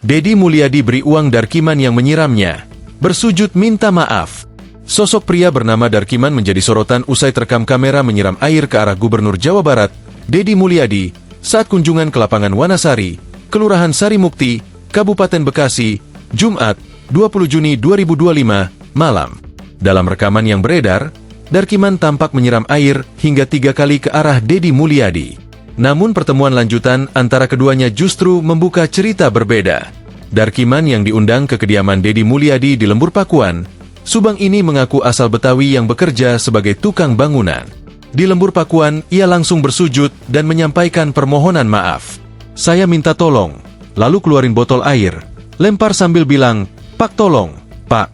Dedi Mulyadi beri uang Darkiman yang menyiramnya, bersujud minta maaf. Sosok pria bernama Darkiman menjadi sorotan usai terekam kamera menyiram air ke arah Gubernur Jawa Barat, Dedi Mulyadi, saat kunjungan ke lapangan Wanasari, Kelurahan Sarimukti, Kabupaten Bekasi, Jumat, 20 Juni 2025, malam. Dalam rekaman yang beredar, Darkiman tampak menyiram air hingga 3 kali ke arah Dedi Mulyadi. Namun pertemuan lanjutan antara keduanya justru membuka cerita berbeda. Darkiman yang diundang ke kediaman Dedi Mulyadi di Lembur Pakuan, Subang ini mengaku asal Betawi yang bekerja sebagai tukang bangunan. Di Lembur Pakuan, ia langsung bersujud dan menyampaikan permohonan maaf. "Saya minta tolong," lalu keluarin botol air, lempar sambil bilang, "Pak tolong, Pak.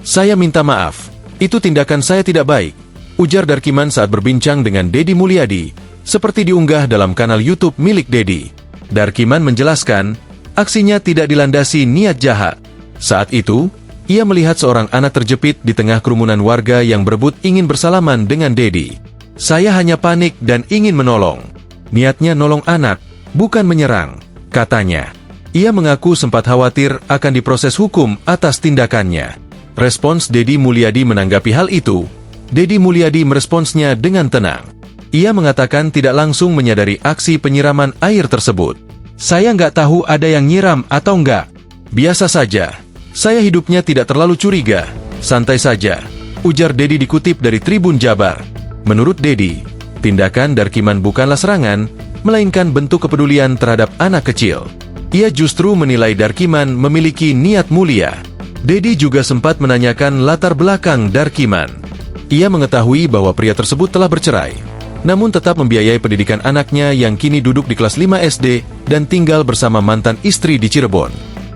Saya minta maaf. Itu tindakan saya tidak baik," ujar Darkiman saat berbincang dengan Dedi Mulyadi, seperti diunggah dalam kanal YouTube milik Dedi. Darkiman menjelaskan, aksinya tidak dilandasi niat jahat. Saat itu, ia melihat seorang anak terjepit di tengah kerumunan warga yang berebut ingin bersalaman dengan Dedi. "Saya hanya panik dan ingin menolong. Niatnya nolong anak, bukan menyerang," katanya. Ia mengaku sempat khawatir akan diproses hukum atas tindakannya. Respons Dedi Mulyadi menanggapi hal itu. Dedi Mulyadi meresponsnya dengan tenang. Ia mengatakan tidak langsung menyadari aksi penyiraman air tersebut. "Saya nggak tahu ada yang nyiram atau nggak. Biasa saja. Saya hidupnya tidak terlalu curiga. Santai saja," ujar Dedi dikutip dari Tribun Jabar. Menurut Dedi, tindakan Darkiman bukanlah serangan, melainkan bentuk kepedulian terhadap anak kecil. Ia justru menilai Darkiman memiliki niat mulia. Dedi juga sempat menanyakan latar belakang Darkiman. Ia mengetahui bahwa pria tersebut telah bercerai, namun tetap membiayai pendidikan anaknya yang kini duduk di kelas 5 SD dan tinggal bersama mantan istri di Cirebon.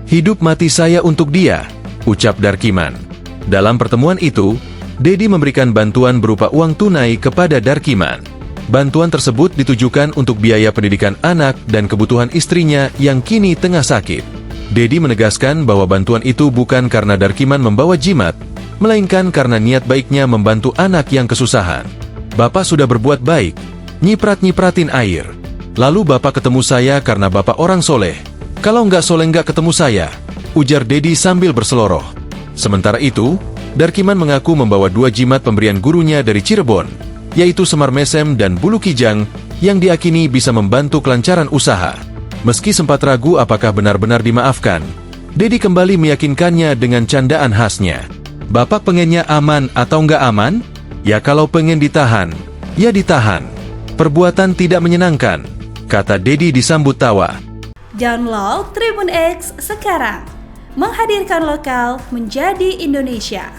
"Hidup mati saya untuk dia," ucap Darkiman. Dalam pertemuan itu, Dedi memberikan bantuan berupa uang tunai kepada Darkiman. Bantuan tersebut ditujukan untuk biaya pendidikan anak dan kebutuhan istrinya yang kini tengah sakit. Dedi menegaskan bahwa bantuan itu bukan karena Darkiman membawa jimat, melainkan karena niat baiknya membantu anak yang kesusahan. "Bapak sudah berbuat baik, nyiprat-nyipratin air. Lalu Bapak ketemu saya karena Bapak orang soleh. Kalau nggak soleh nggak ketemu saya," ujar Dedi sambil berseloroh. Sementara itu, Darkiman mengaku membawa 2 jimat pemberian gurunya dari Cirebon, yaitu Semar Mesem dan Bulu Kijang, yang diakini bisa membantu kelancaran usaha. Meski sempat ragu apakah benar-benar dimaafkan, Dedi kembali meyakinkannya dengan candaan khasnya. "Bapak pengennya aman atau nggak aman? Ya kalau pengen ditahan, ya ditahan. Perbuatan tidak menyenangkan," kata Dedi disambut tawa. Download Tribun X sekarang, menghadirkan lokal menjadi Indonesia.